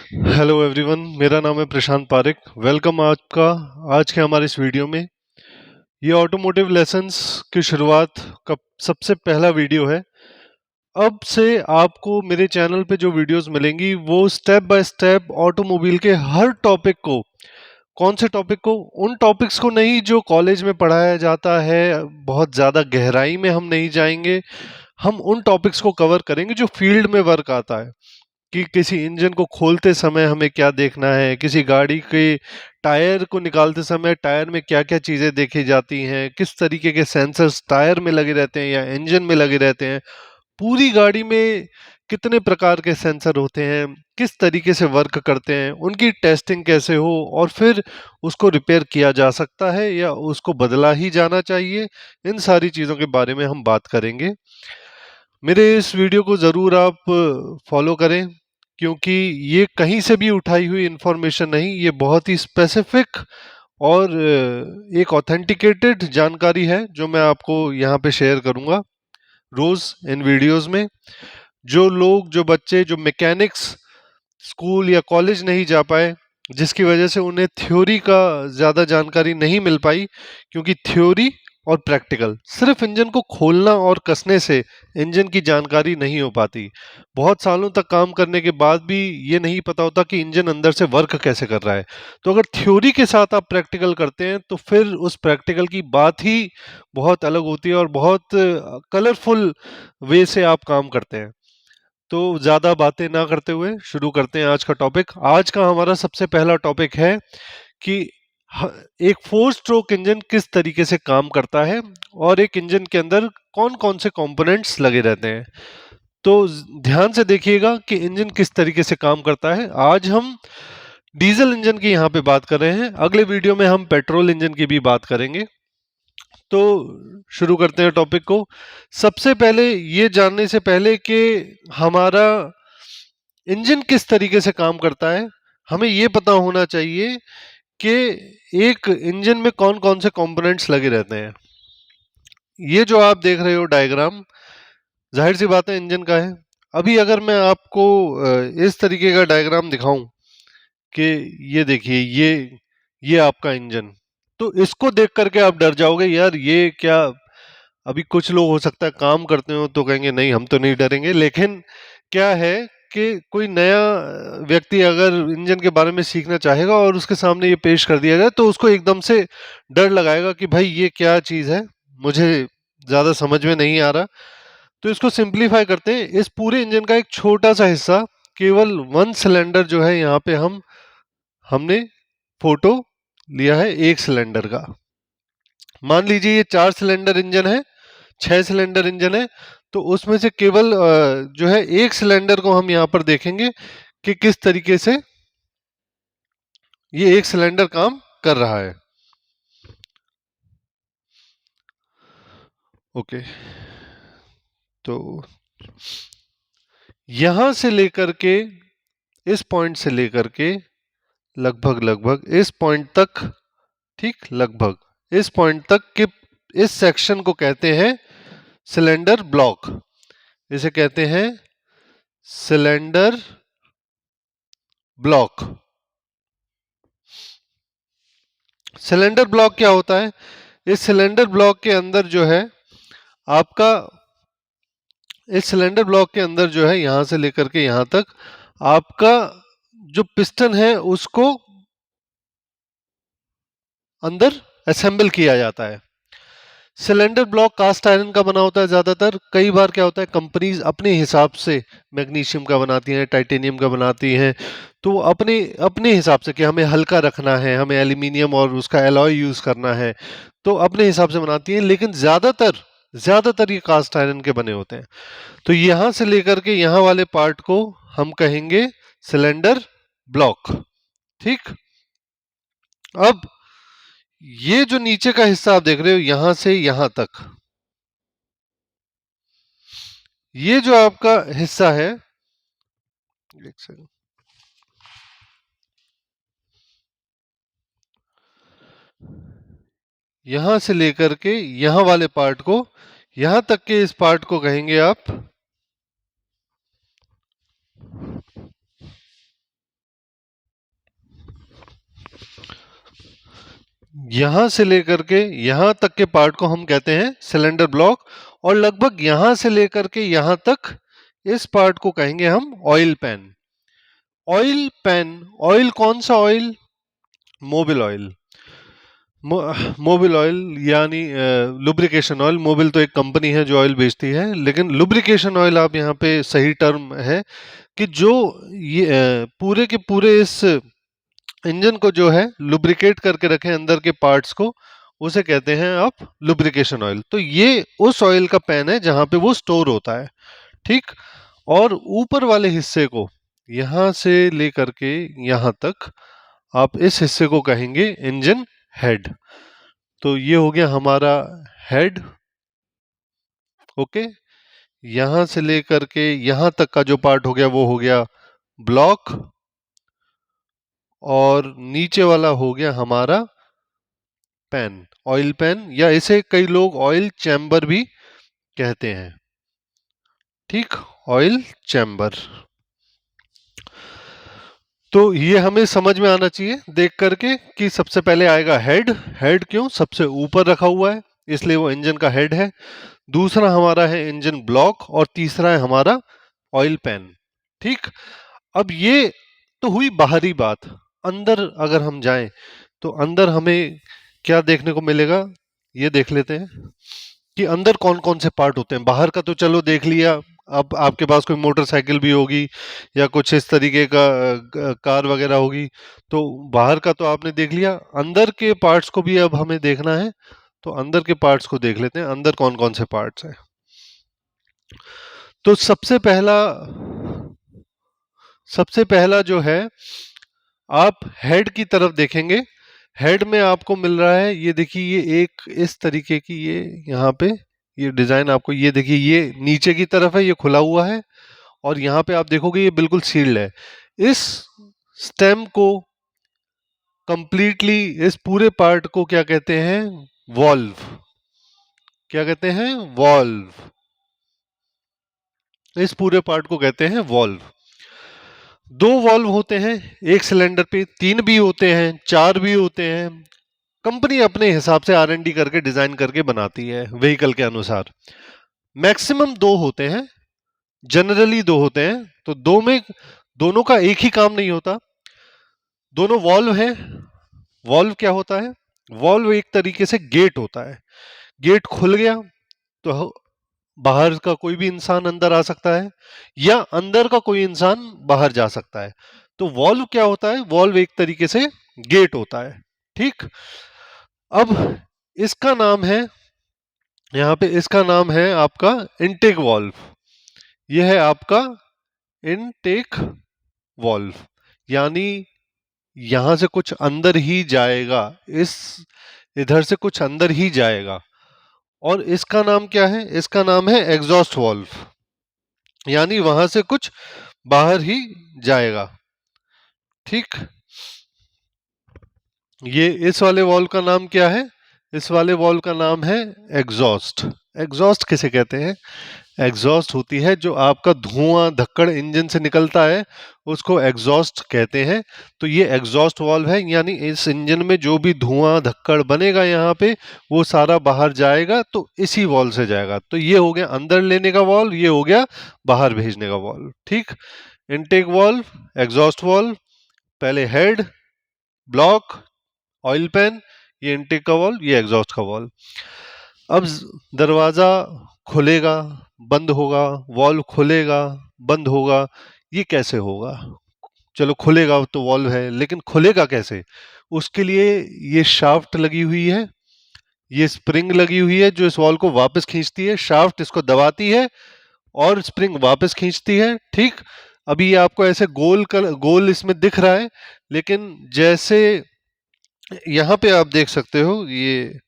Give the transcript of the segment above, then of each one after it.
Hello everyone, मेरा नाम है प्रशांत पारिक। वेलकम आपका आज के हमारे इस वीडियो में। ये ऑटोमोटिव लेसन्स की शुरुआत का सबसे पहला वीडियो है। अब से आपको मेरे चैनल पे जो वीडियोस मिलेंगी वो स्टेप बाय स्टेप ऑटोमोबाइल के हर टॉपिक को, कौन से टॉपिक को, उन टॉपिक्स को नहीं जो कॉलेज में पढ़ाया जाता है, बहुत ज़्यादा गहराई में हम नहीं जाएंगे। हम उन टॉपिक्स को कवर करेंगे जो फील्ड में वर्क आता है, कि किसी इंजन को खोलते समय हमें क्या देखना है, किसी गाड़ी के टायर को निकालते समय टायर में क्या क्या चीज़ें देखी जाती हैं, किस तरीके के सेंसर्स टायर में लगे रहते हैं या इंजन में लगे रहते हैं, पूरी गाड़ी में कितने प्रकार के सेंसर होते हैं, किस तरीके से वर्क करते हैं, उनकी टेस्टिंग कैसे हो और फिर उसको रिपेयर किया जा सकता है या उसको बदला ही जाना चाहिए। इन सारी चीज़ों के बारे में हम बात करेंगे। मेरे इस वीडियो को ज़रूर आप फॉलो करें, क्योंकि ये कहीं से भी उठाई हुई इंफॉर्मेशन नहीं, ये बहुत ही स्पेसिफिक और एक ऑथेंटिकेटेड जानकारी है जो मैं आपको यहाँ पे शेयर करूँगा रोज़ इन वीडियोस में। जो लोग, जो बच्चे, जो मैकेनिक्स स्कूल या कॉलेज नहीं जा पाए, जिसकी वजह से उन्हें थ्योरी का ज़्यादा जानकारी नहीं मिल पाई, क्योंकि थ्योरी और प्रैक्टिकल, सिर्फ इंजन को खोलना और कसने से इंजन की जानकारी नहीं हो पाती। बहुत सालों तक काम करने के बाद भी ये नहीं पता होता कि इंजन अंदर से वर्क कैसे कर रहा है। तो अगर थ्योरी के साथ आप प्रैक्टिकल करते हैं तो फिर उस प्रैक्टिकल की बात ही बहुत अलग होती है और बहुत कलरफुल वे से आप काम करते हैं। तो ज़्यादा बातें ना करते हुए शुरू करते हैं आज का टॉपिक। आज का हमारा सबसे पहला टॉपिक है कि एक फोर स्ट्रोक इंजन किस तरीके से काम करता है और एक इंजन के अंदर कौन कौन से कंपोनेंट्स लगे रहते हैं। तो ध्यान से देखिएगा कि इंजन किस तरीके से काम करता है। आज हम डीजल इंजन की यहाँ पे बात कर रहे हैं, अगले वीडियो में हम पेट्रोल इंजन की भी बात करेंगे। तो शुरू करते हैं टॉपिक को। सबसे पहले ये जानने से पहले कि हमारा इंजन किस तरीके से काम करता है, हमें ये पता होना चाहिए कि एक इंजन में कौन कौन से कंपोनेंट्स लगे रहते हैं। ये जो आप देख रहे हो डायग्राम, जाहिर सी बात है इंजन का है। अभी अगर मैं आपको इस तरीके का डायग्राम दिखाऊं कि ये देखिए, ये आपका इंजन, तो इसको देख करके आप डर जाओगे, यार ये क्या। अभी कुछ लोग हो सकता है काम करते हो तो कहेंगे नहीं हम तो नहीं डरेंगे, लेकिन क्या है कि कोई नया व्यक्ति अगर इंजन के बारे में सीखना चाहेगा और उसके सामने ये पेश कर दिया जाए तो उसको एकदम से डर लगाएगा कि भाई ये क्या चीज़ है, मुझे ज़्यादा समझ में नहीं आ रहा। तो इसको सिंप्लीफाई करते हैं, इस पूरे इंजन का एक छोटा सा हिस्सा, केवल वन सिलेंडर जो है, यहाँ पे हमने फोटो लिया है एक सिलेंडर का। मान लीजिए ये 4 सिलेंडर इंजन है, 6 सिलेंडर इंजन है, तो उसमें से केवल जो है एक सिलेंडर को हम यहाँ पर देखेंगे कि किस तरीके से ये एक सिलेंडर काम कर रहा है। ओके, तो यहां से लेकर के, इस पॉइंट से लेकर के लगभग लगभग इस पॉइंट तक, ठीक, लगभग इस पॉइंट तक के इस सेक्शन को कहते हैं सिलेंडर ब्लॉक। इसे कहते हैं सिलेंडर ब्लॉक। सिलेंडर ब्लॉक क्या होता है? इस सिलेंडर ब्लॉक के अंदर जो है आपका, इस सिलेंडर ब्लॉक के अंदर जो है यहां से लेकर के यहां तक आपका जो पिस्टन है उसको अंदर असेंबल किया जाता है। सिलेंडर ब्लॉक कास्ट आयरन का बना होता है ज्यादातर। कई बार क्या होता है, कंपनीज अपने हिसाब से मैग्नीशियम का बनाती हैं, टाइटेनियम का बनाती हैं, तो अपने अपने हिसाब से कि हमें हल्का रखना है, हमें एल्यूमिनियम और उसका एलॉय यूज करना है, तो अपने हिसाब से बनाती हैं। लेकिन ज्यादातर ज्यादातर ये कास्ट आयरन के बने होते हैं। तो यहां से लेकर के यहां वाले पार्ट को हम कहेंगे सिलेंडर ब्लॉक, ठीक। अब ये जो नीचे का हिस्सा आप देख रहे हो यहां से यहां तक, ये जो आपका हिस्सा है, एक सेकंड, यहां से लेकर के यहां वाले पार्ट को, यहां तक के इस पार्ट को कहेंगे आप यहां से लेकर के यहां तक के पार्ट को हम कहते हैं सिलेंडर ब्लॉक, और लगभग यहां से लेकर के यहां तक इस पार्ट को कहेंगे हम oil pan. Oil pan, oil कौन सा oil? Mobil oil. Mobil oil यानी लुब्रिकेशन ऑयल। मोबिल तो एक कंपनी है जो ऑयल बेचती है, लेकिन लुब्रिकेशन ऑयल आप यहाँ पे सही टर्म है कि जो ये पूरे के पूरे इस इंजन को जो है लुब्रिकेट करके रखें अंदर के पार्ट्स को, उसे कहते हैं आप लुब्रिकेशन ऑयल। तो ये उस ऑयल का पैन है जहां पे वो स्टोर होता है, ठीक। और ऊपर वाले हिस्से को यहां से लेकर के यहां तक आप इस हिस्से को कहेंगे इंजन हेड। तो ये हो गया हमारा हेड, ओके। यहां से लेकर के यहां तक का जो पार्ट हो गया वो हो गया ब्लॉक, और नीचे वाला हो गया हमारा पैन, ऑयल पैन, या इसे कई लोग ऑयल चैम्बर भी कहते हैं, ठीक। Oil chamber. तो ये हमें समझ में आना चाहिए देख करके कि सबसे पहले आएगा हेड। हेड क्यों? सबसे ऊपर रखा हुआ है इसलिए वो इंजन का हेड है। दूसरा हमारा है इंजन ब्लॉक, और तीसरा है हमारा ऑयल पैन, ठीक। अब ये तो हुई बाहरी बात। अंदर अगर हम जाएं तो अंदर हमें क्या देखने को मिलेगा, ये देख लेते हैं कि अंदर कौन कौन से पार्ट होते हैं। बाहर का तो चलो देख लिया, अब आपके पास कोई मोटरसाइकिल भी होगी या कुछ इस तरीके का कार वगैरह होगी, तो बाहर का तो आपने देख लिया। अंदर के पार्ट्स को भी अब हमें देखना है, तो अंदर के पार्ट्स को देख लेते हैं, अंदर कौन कौन से पार्ट्स हैं। तो सबसे पहला जो है, आप हेड की तरफ देखेंगे। हेड में आपको मिल रहा है, ये देखिए, ये एक इस तरीके की, ये यहाँ पे ये डिजाइन आपको, ये देखिए, ये नीचे की तरफ है, ये खुला हुआ है, और यहाँ पे आप देखोगे ये बिल्कुल सील्ड है। इस स्टेम को कंप्लीटली, इस पूरे पार्ट को क्या कहते हैं? वॉल्व। क्या कहते हैं? वॉल्व। इस पूरे पार्ट को कहते हैं वॉल्व। दो वॉल्व होते हैं एक सिलेंडर पे, तीन भी होते हैं, चार भी होते हैं। कंपनी अपने हिसाब से R&D करके डिजाइन करके बनाती है व्हीकल के अनुसार। मैक्सिमम दो होते हैं, जनरली दो होते हैं। तो दो में दोनों का एक ही काम नहीं होता, दोनों वॉल्व हैं। वॉल्व क्या होता है? वॉल्व एक तरीके से गेट होता है। गेट खुल गया तो बाहर का कोई भी इंसान अंदर आ सकता है, या अंदर का कोई इंसान बाहर जा सकता है। तो वॉल्व क्या होता है? वॉल्व एक तरीके से गेट होता है, ठीक। अब इसका नाम है, यहाँ पे इसका नाम है आपका इनटेक वॉल्व। यह है आपका इनटेक वॉल्व, यानी यहां से कुछ अंदर ही जाएगा, इस इधर से कुछ अंदर ही जाएगा। और इसका नाम क्या है? इसका नाम है एग्जॉस्ट वॉल्व, यानी वहां से कुछ बाहर ही जाएगा, ठीक। ये इस वाले वॉल्व का नाम क्या है? इस वाले वॉल्व का नाम है एग्जॉस्ट। एग्जॉस्ट किसे कहते हैं? एग्जॉस्ट होती है जो आपका धुआं धक्कड़ इंजन से निकलता है, उसको एग्जॉस्ट कहते हैं। तो ये एग्जॉस्ट वॉल्व है, यानी इस इंजन में जो भी धुआं धक्कड़ बनेगा यहाँ पे, वो सारा बाहर जाएगा, तो इसी वॉल्व से जाएगा। तो ये हो गया अंदर लेने का वॉल्व, ये हो गया बाहर भेजने का वॉल्व, ठीक। इनटेक वॉल्व, एग्जॉस्ट वॉल्व, पहले हेड, ब्लॉक, ऑयल पैन, ये इनटेक का वॉल्व, ये एग्जॉस्ट का वॉल्व। अब दरवाजा खुलेगा, बंद होगा, वॉल्व खुलेगा, बंद होगा, ये कैसे होगा? चलो खुलेगा तो वॉल्व है, लेकिन खुलेगा कैसे? उसके लिए ये शाफ्ट लगी हुई है, ये स्प्रिंग लगी हुई है जो इस वॉल्व को वापस खींचती है। शाफ्ट इसको दबाती है और स्प्रिंग वापस खींचती है, ठीक। अभी ये आपको ऐसे गोल इसमें दिख रहा है, लेकिन जैसे यहाँ पे आप देख सकते हो, ये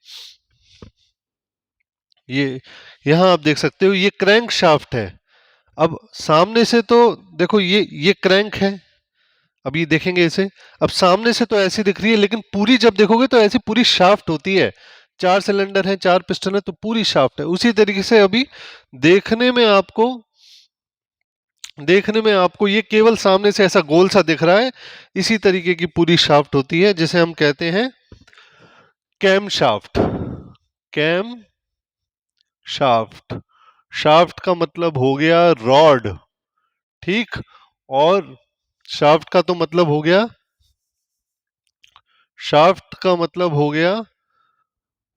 यहाँ आप देख सकते हो, ये क्रैंक शाफ्ट है। अब सामने से तो देखो, ये क्रैंक है, अब ये देखेंगे इसे, अब सामने से तो ऐसी दिख रही है, लेकिन पूरी जब देखोगे तो ऐसी पूरी शाफ्ट होती है। चार सिलेंडर है, चार पिस्टन है, तो पूरी शाफ्ट है। उसी तरीके से अभी देखने में आपको ये केवल सामने से ऐसा गोल सा दिख रहा है, इसी तरीके की पूरी शाफ्ट होती है, जिसे हम कहते हैं cam shaft, cam shaft, shaft का मतलब हो गया रॉड, ठीक, और शाफ्ट का तो मतलब हो गया, शाफ्ट का मतलब हो गया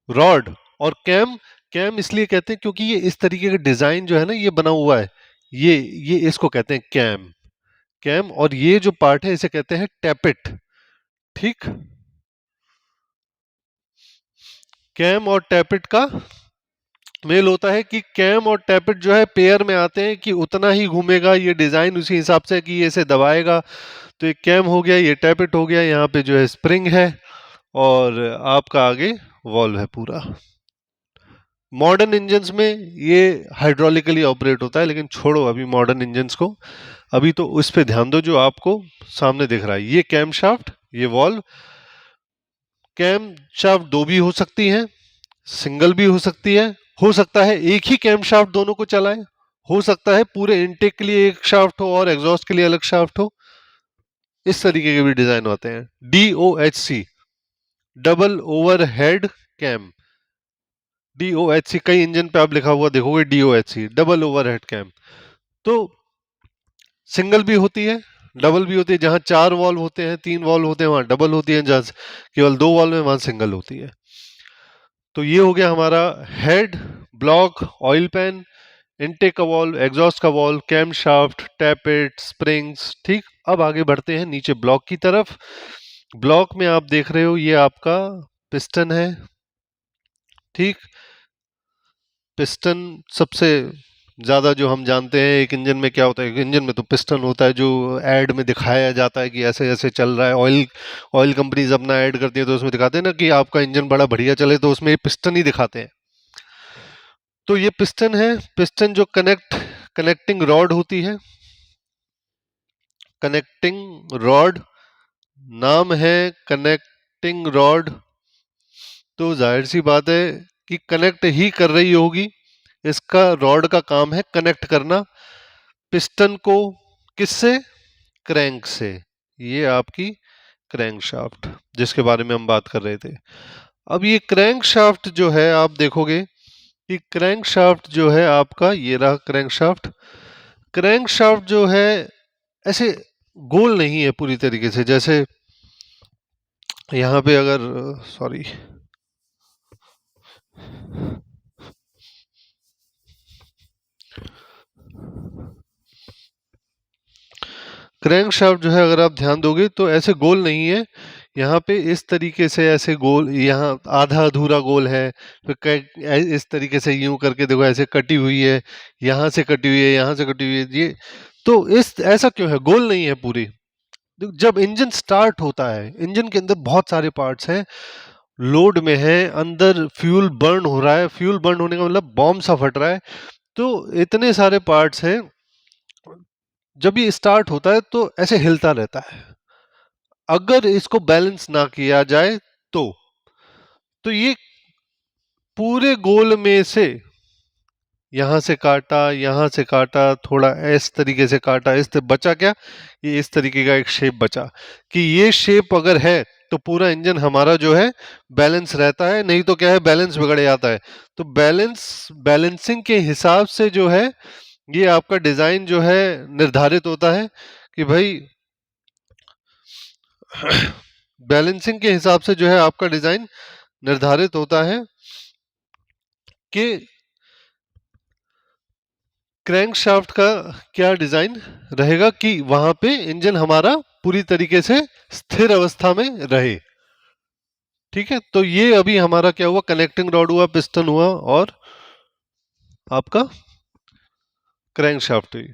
रॉड, और कैम, कैम इसलिए कहते हैं क्योंकि ये इस तरीके का डिजाइन जो है ना ये बना हुआ है, ये इसको कहते हैं कैम, कैम, और ये जो पार्ट है इसे कहते हैं टैपेट, ठीक। कैम और टैपेट का मेल होता है कि कैम और टैपेट जो है पेयर में आते हैं कि उतना ही घूमेगा, ये डिजाइन उसी हिसाब से कि ये इसे दबाएगा, तो ये कैम हो गया, ये टैपेट हो गया, यहाँ पे जो है स्प्रिंग है और आपका आगे वॉल्व है पूरा। मॉडर्न इंजन्स में ये हाइड्रोलिकली ऑपरेट होता है, लेकिन छोड़ो अभी मॉडर्न इंजन्स को, अभी तो उस पे ध्यान दो जो आपको सामने दिख रहा है, ये कैम शाफ्ट, ये वॉल्व। कैम शाफ्ट दो भी हो सकती है, सिंगल भी हो सकता है एक ही कैम शाफ्ट दोनों को चलाए, हो सकता है पूरे इनटेक के लिए एक शाफ्ट हो और एग्जॉस्ट के लिए अलग शाफ्ट हो, इस तरीके के भी डिजाइन होते हैं। DOHC, double overhead cam, DOHC, कई इंजन पे आप लिखा हुआ देखोगे DOHC, डबल ओवरहेड कैम। तो सिंगल भी होती है, डबल भी होती है, जहां 4 वॉल्व होते हैं, 3 वॉल्व होते हैं वहां डबल होती है, जहां केवल 2 वॉल्व में वहां सिंगल होती है। तो ये हो गया हमारा head, block, oil pan, intake का वॉल्व, एग्जॉस्ट का valve, cam shaft, tappet, springs, ठीक। अब आगे बढ़ते हैं नीचे ब्लॉक की तरफ। ब्लॉक में आप देख रहे हो ये आपका पिस्टन है, ठीक। पिस्टन सबसे ज्यादा जो हम जानते हैं एक इंजन में क्या होता है, एक इंजन में तो पिस्टन होता है जो एड में दिखाया जाता है कि ऐसे ऐसे चल रहा है, ऑयल ऑयल कंपनीज अपना ऐड करती है तो उसमें दिखाते हैं ना कि आपका इंजन बड़ा बढ़िया चले, तो उसमें ये पिस्टन ही दिखाते हैं। तो ये पिस्टन है, पिस्टन जो कनेक्टिंग रॉड होती है, कनेक्टिंग रॉड, नाम है कनेक्टिंग रॉड, तो जाहिर सी बात है कि कनेक्ट ही कर रही होगी, इसका रॉड का काम है कनेक्ट करना पिस्टन को, किससे, क्रैंक से, ये आपकी क्रैंक शाफ्ट जिसके बारे में हम बात कर रहे थे। अब ये क्रैंक शाफ्ट जो है आप देखोगे कि क्रैंक शाफ्ट जो है आपका, ये रहा क्रैंक शाफ्ट, क्रैंक शाफ्ट जो है ऐसे गोल नहीं है पूरी तरीके से, जैसे यहाँ पे अगर, सॉरी, क्रैंक शाफ्ट जो है अगर आप ध्यान दोगे तो ऐसे गोल नहीं है, यहाँ पे इस तरीके से ऐसे गोल, यहाँ आधा अधूरा गोल है, फिर इस तरीके से यूं करके देखो ऐसे कटी हुई है, यहाँ से कटी हुई है, यहाँ से कटी हुई है, ये तो इस ऐसा क्यों है, गोल नहीं है पूरी। जब इंजन स्टार्ट होता है, इंजन के अंदर बहुत सारे पार्ट्स हैं, लोड में है, अंदर फ्यूल बर्न हो रहा है, फ्यूल बर्न होने का मतलब बॉम्ब सा फट रहा है, तो इतने सारे पार्ट्स हैं, जब ये स्टार्ट होता है तो ऐसे हिलता रहता है, अगर इसको बैलेंस ना किया जाए तो ये पूरे गोल में से यहां से काटा, यहां से काटा, थोड़ा इस तरीके से काटा, इस बचा क्या, ये इस तरीके का एक शेप बचा, कि ये शेप अगर है तो पूरा इंजन हमारा जो है बैलेंस रहता है, नहीं तो क्या है बैलेंस बिगड़ जाता है। तो बैलेंसिंग के हिसाब से जो है ये आपका डिजाइन जो है निर्धारित होता है कि भाई बैलेंसिंग के हिसाब से जो है आपका डिजाइन निर्धारित होता है कि क्रैंक शाफ्ट का क्या डिजाइन रहेगा कि वहां पे इंजन हमारा पूरी तरीके से स्थिर अवस्था में रहे, ठीक है। तो ये अभी हमारा क्या हुआ, कनेक्टिंग रॉड हुआ, पिस्टन हुआ और आपका क्रैंक शाफ्ट हुई।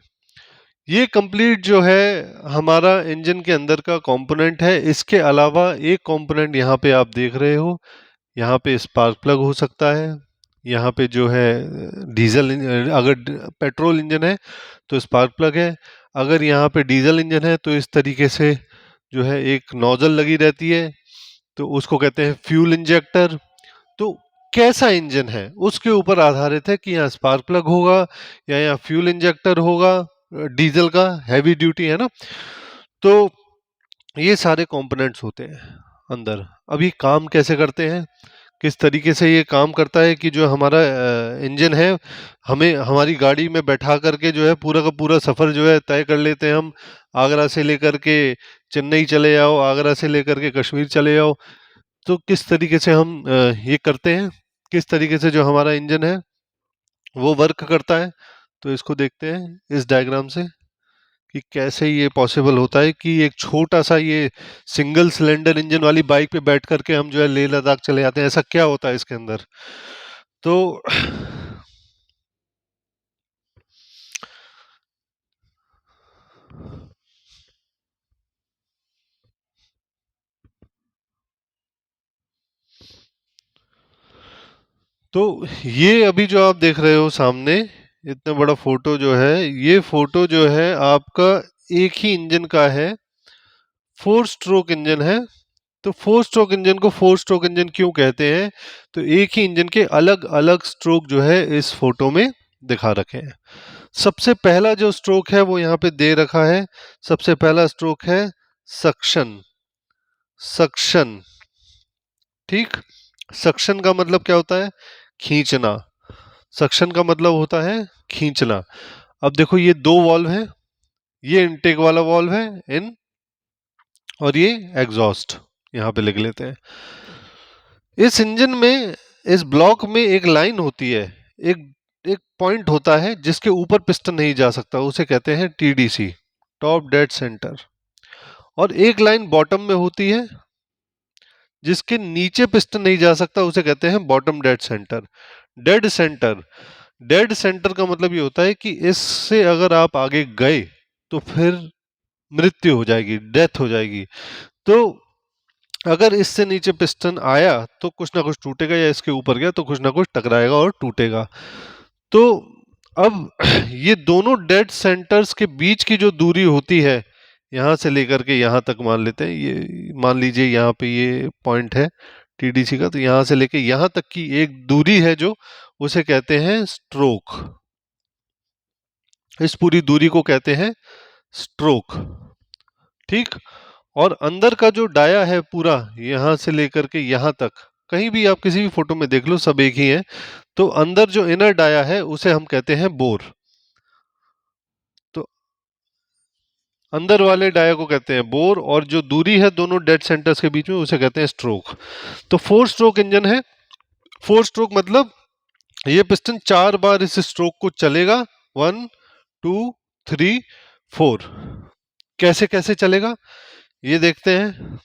ये कंप्लीट जो है हमारा इंजन के अंदर का कंपोनेंट है। इसके अलावा एक कंपोनेंट यहाँ पे आप देख रहे हो, यहाँ पे स्पार्क प्लग हो सकता है, यहाँ पे जो है डीजल, अगर पेट्रोल इंजन है तो स्पार्क प्लग है, अगर यहाँ पे डीजल इंजन है तो इस तरीके से जो है एक नोजल लगी रहती है, तो उसको कहते हैं फ्यूल इंजेक्टर। तो कैसा इंजन है उसके ऊपर आधारित है कि यहाँ स्पार्क प्लग होगा या यहाँ फ्यूल इंजेक्टर होगा, डीजल का हैवी ड्यूटी है ना। तो ये सारे कंपोनेंट्स होते हैं अंदर। अभी काम कैसे करते हैं, किस तरीके से ये काम करता है कि जो हमारा इंजन है, हमें हमारी गाड़ी में बैठा करके जो है पूरा का पूरा सफ़र जो है तय कर लेते हैं हम। आगरा से लेकर के चेन्नई चले जाओ, आगरा से लेकर के कश्मीर चले जाओ। तो किस तरीके से हम ये करते हैं, किस तरीके से जो हमारा इंजन है वो वर्क करता है। तो इसको देखते हैं इस डायग्राम से कि कैसे ये पॉसिबल होता है कि एक छोटा सा ये सिंगल सिलेंडर इंजन वाली बाइक पे बैठ करके हम जो है लेह लद्दाख चले जाते हैं। ऐसा क्या होता है इसके अंदर। तो तो ये अभी जो आप देख रहे हो सामने इतना बड़ा फोटो जो है, ये फोटो जो है आपका एक ही इंजन का है, 4 स्ट्रोक इंजन है। तो 4 स्ट्रोक इंजन को 4 स्ट्रोक इंजन क्यों कहते हैं? तो एक ही इंजन के अलग अलग स्ट्रोक जो है इस फोटो में दिखा रखे हैं। सबसे पहला जो स्ट्रोक है वो यहाँ पे दे रखा है। सबसे पहला स्ट्रोक है सक्शन। सक्शन, ठीक। सक्शन का मतलब क्या होता है? खींचना। सक्शन का मतलब होता है खींचना। अब देखो ये दो वॉल्व है, ये इनटेक वाला वॉल्व है इन, और ये एग्जॉस्ट यहाँ पे लिख लेते हैं। इस इंजन में, इस ब्लॉक में एक लाइन होती है, एक एक पॉइंट होता है जिसके ऊपर पिस्टन नहीं जा सकता, उसे कहते हैं टीडीसी, टॉप डेड सेंटर। और एक लाइन बॉटम में होती है जिसके नीचे पिस्टन नहीं जा सकता, उसे कहते हैं bottom dead centre. Dead centre, dead centre का मतलब ये होता है कि इससे अगर आप आगे गए तो फिर मृत्यु हो जाएगी, डेथ हो जाएगी। तो अगर इससे नीचे पिस्टन आया तो कुछ ना कुछ टूटेगा, या इसके ऊपर गया तो कुछ ना कुछ टकराएगा और टूटेगा। तो अब ये दोनों डेड सेंटर्स के बीच की जो दूरी होती है, यहां से लेकर के यहां तक मान लेते हैं, ये मान लीजिए यहाँ पे ये पॉइंट है टीडीसी का, तो यहां से लेके यहां तक की एक दूरी है जो, उसे कहते हैं स्ट्रोक। इस पूरी दूरी को कहते हैं स्ट्रोक, ठीक। और अंदर का जो डाया है पूरा, यहां से लेकर के यहां तक, कहीं भी आप किसी भी फोटो में देख लो सब एक ही है। तो अंदर जो इनर डाया है उसे हम कहते हैं बोर। तो अंदर वाले डाया को कहते हैं बोर, और जो दूरी है दोनों डेड सेंटर्स के बीच में उसे कहते हैं स्ट्रोक। तो 4 स्ट्रोक इंजन है। 4 स्ट्रोक मतलब ये पिस्टन 4 बार इस स्ट्रोक को चलेगा, 1 2 3 4। कैसे कैसे चलेगा ये देखते हैं।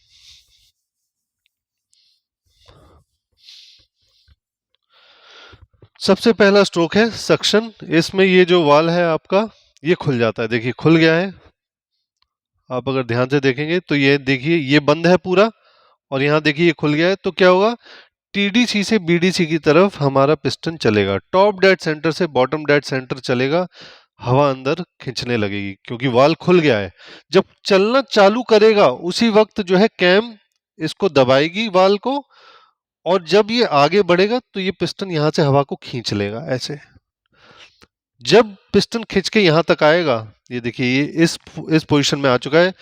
सबसे पहला स्ट्रोक है सक्शन। इसमें ये जो वाल है आपका, ये खुल जाता है, देखिए खुल गया है। आप अगर ध्यान से देखेंगे तो ये देखिए ये बंद है पूरा, और यहाँ देखिए ये खुल गया है। तो क्या होगा, टीडीसी से बीडीसी की तरफ हमारा पिस्टन चलेगा, टॉप डेड सेंटर से बॉटम डेड सेंटर चलेगा। हवा अंदर खींचने लगेगी क्योंकि वाल खुल गया है। जब चलना चालू करेगा उसी वक्त जो है कैम इसको दबाएगी वाल को, और जब ये आगे बढ़ेगा तो ये पिस्टन यहां से हवा को खींच लेगा ऐसे। जब पिस्टन खींच के यहां तक आएगा, ये देखिए ये इस पोजीशन में आ चुका है।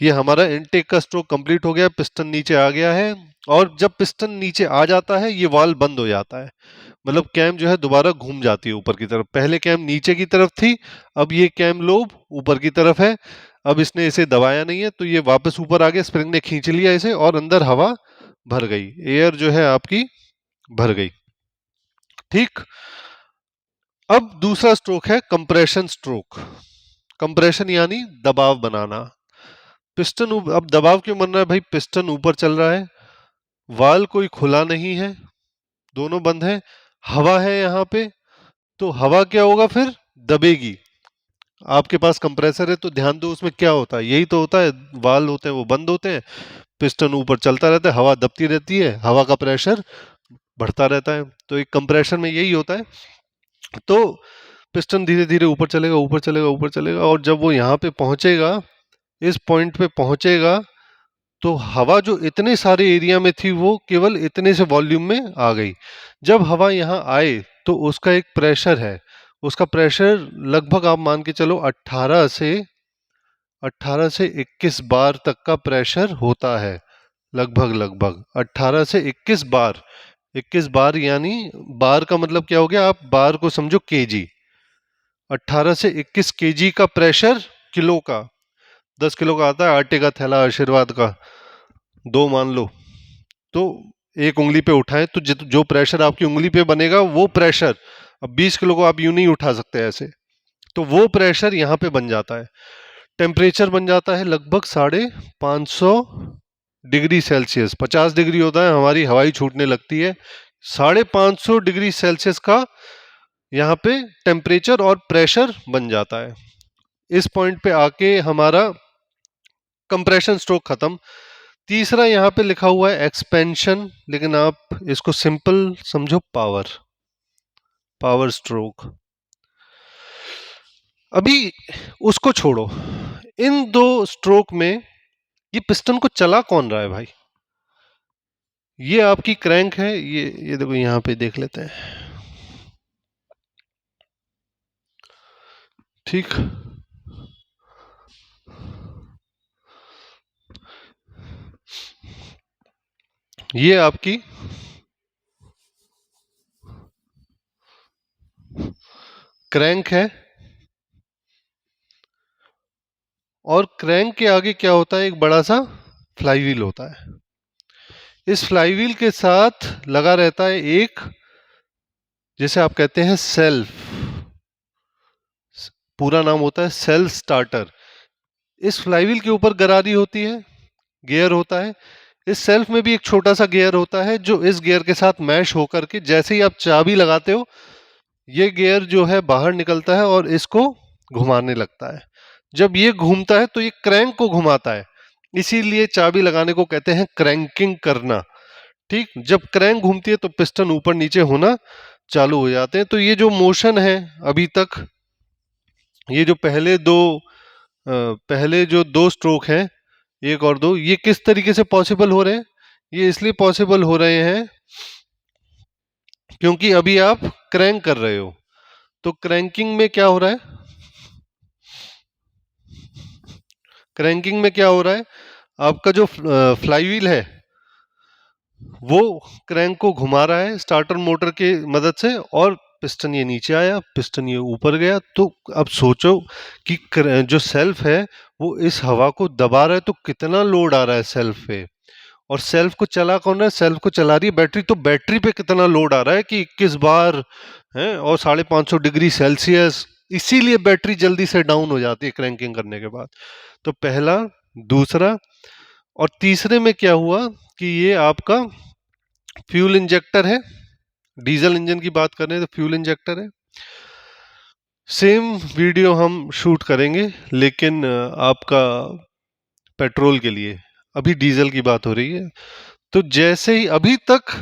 ये हमारा इनटेक का स्ट्रोक कंप्लीट हो गया, पिस्टन नीचे आ गया है। और जब पिस्टन नीचे आ जाता है ये वाल्व बंद हो जाता है, मतलब कैम जो है दोबारा घूम जाती है ऊपर की तरफ। पहले कैम नीचे की तरफ थी, अब ये कैम लोब ऊपर की तरफ है। अब इसने इसे दबाया नहीं है तो ये वापस ऊपर आ गया, स्प्रिंग ने खींच लिया इसे और अंदर हवा भर गई, एयर जो है आपकी भर गई, ठीक। अब दूसरा स्ट्रोक है कंप्रेशन स्ट्रोक। कंप्रेशन यानी दबाव बनाना। पिस्टन अब दबाव क्यों बन रहा है भाई? पिस्टन ऊपर चल रहा है, वाल कोई खुला नहीं है, दोनों बंद है, हवा है यहाँ पे। तो हवा क्या होगा फिर? दबेगी। आपके पास कंप्रेसर है तो ध्यान दो उसमें क्या होता है, यही तो होता है, वाल होते हैं वो बंद होते हैं, पिस्टन ऊपर चलता रहता है, हवा दबती रहती है, हवा का प्रेशर बढ़ता रहता है। तो एक कंप्रेशर में यही होता है। तो पिस्टन धीरे धीरे ऊपर चलेगा, ऊपर चलेगा, ऊपर चलेगा, और जब वो यहाँ पे पहुंचेगा, इस पॉइंट पे पहुंचेगा, तो हवा जो इतने सारे एरिया में थी वो केवल इतने से वॉल्यूम में आ गई। जब हवा यहाँ आए तो उसका एक प्रेशर है, उसका प्रेशर लगभग आप मान के चलो 18 से 21 बार तक का प्रेशर होता है। लगभग लगभग 18 से 21 बार 21 बार, यानी बार का मतलब क्या हो गया, आप बार को समझो केजी। 18 से 21 केजी का प्रेशर, किलो का, 10 किलो का आता है आटे का थैला आशीर्वाद का, दो मान लो, तो एक उंगली पे उठाएं तो जो प्रेशर आपकी उंगली पे बनेगा वो प्रेशर, अब 20 किलो को आप यूं नहीं उठा सकते ऐसे, तो वो प्रेशर यहाँ पे बन जाता है। टेम्परेचर बन जाता है लगभग 550 डिग्री सेल्सियस, 50 डिग्री होता है हमारी हवाई छूटने लगती है, 550 डिग्री सेल्सियस का यहाँ पे टेम्परेचर और प्रेशर बन जाता है। इस पॉइंट पे आके हमारा कंप्रेशन स्ट्रोक खत्म। तीसरा यहाँ पे लिखा हुआ है एक्सपेंशन, लेकिन आप इसको सिंपल समझो, पावर, पावर स्ट्रोक। अभी उसको छोड़ो, इन दो स्ट्रोक में ये पिस्टन को चला कौन रहा है भाई? ये आपकी क्रैंक है, ये देखो यहां पे देख लेते हैं, ठीक। ये आपकी क्रैंक है, और क्रैंक के आगे क्या होता है, एक बड़ा सा फ्लाईव्हील होता है। इस फ्लाईव्हील के साथ लगा रहता है एक, जैसे आप कहते हैं सेल्फ, पूरा नाम होता है सेल्फ स्टार्टर। इस फ्लाईव्हील के ऊपर गरारी होती है, गियर होता है। इस सेल्फ में भी एक छोटा सा गियर होता है जो इस गियर के साथ मैश होकर के, जैसे ही आप चाबी लगाते हो, ये गियर जो है बाहर निकलता है और इसको घुमाने लगता है। जब ये घूमता है तो ये क्रैंक को घुमाता है, इसीलिए चाबी लगाने को कहते हैं क्रैंकिंग करना, ठीक। जब क्रैंक घूमती है तो पिस्टन ऊपर नीचे होना चालू हो जाते हैं। तो ये जो मोशन है अभी तक, ये जो पहले जो दो स्ट्रोक हैं, एक और दो, ये किस तरीके से पॉसिबल हो रहे हैं? ये इसलिए पॉसिबल हो रहे हैं क्योंकि अभी आप क्रैंक कर रहे हो। तो क्रैंकिंग में क्या हो रहा है, क्रैंकिंग में क्या हो रहा है, आपका जो फ्लाईव्हील है वो क्रैंक को घुमा रहा है स्टार्टर मोटर के मदद से, और पिस्टन ये नीचे आया, पिस्टन ये ऊपर गया। तो अब सोचो कि जो सेल्फ है वो इस हवा को दबा रहा है, तो कितना लोड आ रहा है सेल्फ पे, और सेल्फ को चला कौन रहा है, सेल्फ को चला रही है बैटरी, तो बैटरी पे कितना लोड आ रहा है कि 21 बार है और 550 डिग्री सेल्सियस, इसीलिए बैटरी जल्दी से डाउन हो जाती है क्रैंकिंग करने के बाद। तो पहला, दूसरा और तीसरे में क्या हुआ कि ये आपका फ्यूल इंजेक्टर है, डीजल इंजन की बात करें तो फ्यूल इंजेक्टर है। सेम वीडियो हम शूट करेंगे लेकिन आपका पेट्रोल के लिए, अभी डीजल की बात हो रही है। तो जैसे ही अभी तक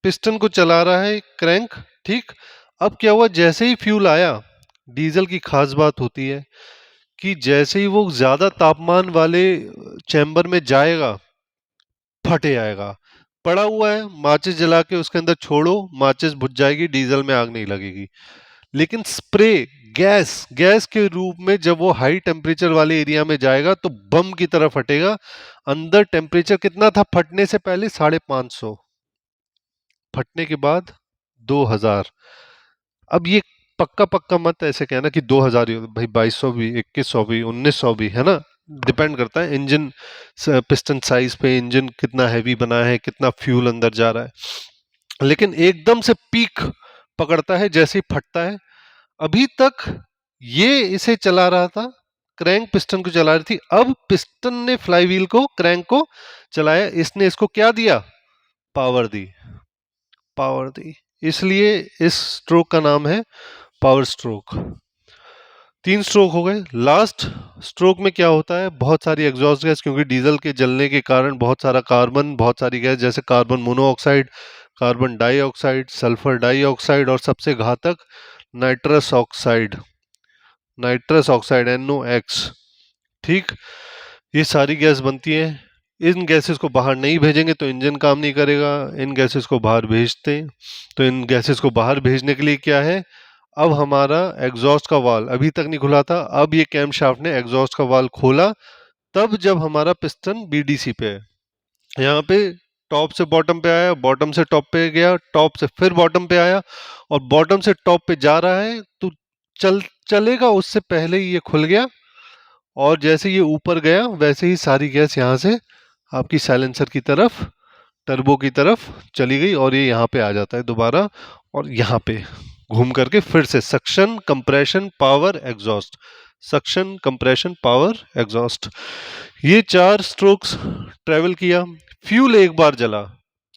पिस्टन को चला रहा है क्रैंक, ठीक। अब क्या हुआ, जैसे ही फ्यूल आया, डीजल की खास बात होती है कि जैसे ही वो ज्यादा तापमान वाले चैम्बर में जाएगा, फट जाएगा। पड़ा हुआ है, माचिस जला के उसके अंदर छोड़ो, माचिस बुझ जाएगी, डीजल में आग नहीं लगेगी। लेकिन स्प्रे गैस, गैस के रूप में जब वो हाई टेम्परेचर वाले एरिया में जाएगा तो बम की तरह फटेगा। अंदर टेम्परेचर कितना था फटने से पहले, 550, फटने के बाद 2000। अब ये पक्का पक्का मत ऐसे कहना कि 2000 ही होगा भाई, 2200 भी, 2100 भी, 1900 भी, है ना। डिपेंड करता है इंजन, पिस्टन साइज पे, इंजन कितना हैवी बना है, कितना फ्यूल अंदर जा रहा है। लेकिन एकदम से पीक पकड़ता है जैसे ही फटता है। अभी तक ये इसे चला रहा था, क्रैंक पिस्टन को चला रही थी, अब पिस्टन ने फ्लाईव्हील को, क्रैंक को चलाया, इसने इसको क्या दिया, पावर दी, पावर दी। इसलिए इस स्ट्रोक का नाम है पावर स्ट्रोक। 3 स्ट्रोक हो गए। लास्ट स्ट्रोक में क्या होता है, बहुत सारी एग्जॉस्ट गैस, क्योंकि डीजल के जलने के कारण बहुत सारा कार्बन, बहुत सारी गैस, जैसे carbon monoxide, carbon dioxide, sulphur dioxide, और सबसे घातक nitrous oxide, nitrous oxide NOx, ठीक। ये सारी गैस बनती है। इन गैसेस को बाहर नहीं भेजेंगे तो इंजन काम नहीं करेगा, इन गैसेस को बाहर भेजते हैं। तो इन गैसेस को बाहर भेजने के लिए क्या है, अब हमारा एग्जॉस्ट का वाल्व अभी तक नहीं खुला था, अब ये कैम शाफ्ट ने एग्जॉस्ट का वाल्व खोला, तब जब हमारा पिस्टन BDC पे है। यहाँ पे टॉप से बॉटम पे आया, बॉटम से टॉप पे गया, टॉप से फिर बॉटम पे आया और बॉटम से टॉप पे जा रहा है, तो चलेगा उससे पहले ही ये खुल गया और जैसे ये ऊपर गया वैसे ही सारी गैस यहाँ से आपकी साइलेंसर की तरफ, टर्बो की तरफ चली गई और ये यहाँ पे आ जाता है दोबारा और यहाँ पे घूम करके फिर से suction, compression, power, exhaust, suction, compression, power, exhaust, ये 4 स्ट्रोक्स ट्रेवल किया। फ्यूल एक बार जला,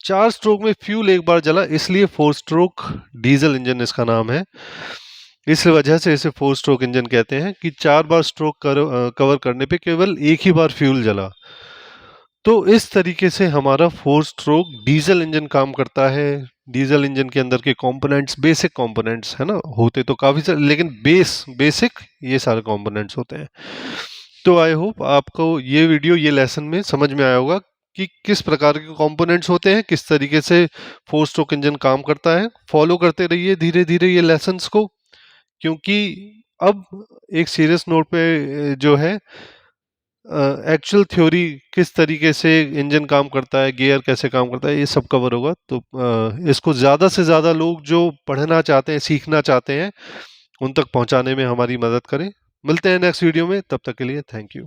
4 स्ट्रोक में फ्यूल एक बार जला, इसलिए 4 स्ट्रोक डीजल इंजन इसका नाम है। इस वजह से इसे 4 स्ट्रोक इंजन कहते हैं कि 4 बार स्ट्रोक कवर करने पे केवल एक ही बार फ्यूल जला। तो इस तरीके से हमारा 4 स्ट्रोक डीजल इंजन काम करता है। डीजल इंजन के अंदर के कंपोनेंट्स, बेसिक कंपोनेंट्स है ना, होते तो काफी सारे लेकिन बेसिक ये सारे कंपोनेंट्स होते हैं। तो आई होप आपको ये वीडियो, ये लेसन में समझ में आया होगा कि किस प्रकार के कंपोनेंट्स होते हैं, किस तरीके से 4 स्ट्रोक इंजन काम करता है। फॉलो करते रहिए धीरे धीरे ये लेसन्स को, क्योंकि अब एक सीरियस नोट पे जो है एक्चुअल थ्योरी, किस तरीके से इंजन काम करता है, गियर कैसे काम करता है, ये सब कवर होगा। तो इसको ज़्यादा से ज़्यादा लोग जो पढ़ना चाहते हैं, सीखना चाहते हैं, उन तक पहुंचाने में हमारी मदद करें। मिलते हैं नेक्स्ट वीडियो में, तब तक के लिए थैंक यू।